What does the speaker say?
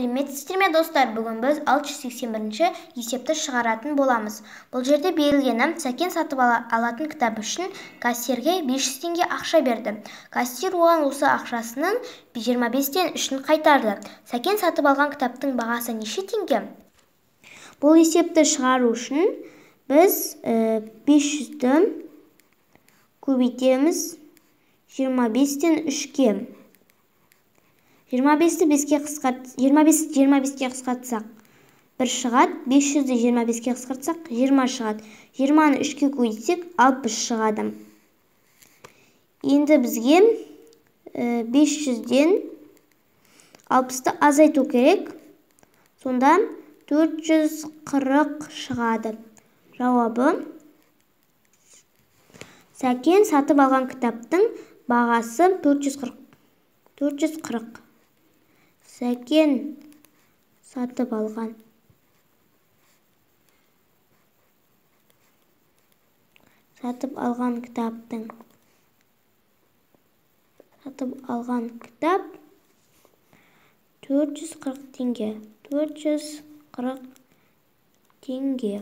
Сәлеметсіздер ме достар, бүгін біз 681-ші есепті шығаратын боламыз. Бұл жерде берілгені Сәкен сатып алатын кітап үшін кассирге 500 теңге ақша берді. Кассир оған осы ақшасының 25-тен 3-ін қайтарды. Сәкен сатып алған кітаптың бағасы неше теңге? Бұл есепті шығару үшін біз 500-ді көбейтеміз 25-тен 3-ке. 25-ті 25-ке қысқартсақ 1 шығады, 500-ді 25-ке қысқартсақ 20 шығады. 20-ны 3-ке көбейтсек 60 шығады. Енді бізге 500-ден 60-ты азайту керек. Сонда 440 шығады. Жауабы Сәкен сатып алған кітаптың бағасы 440. Сәкен сатып алған кітап 440 теңге.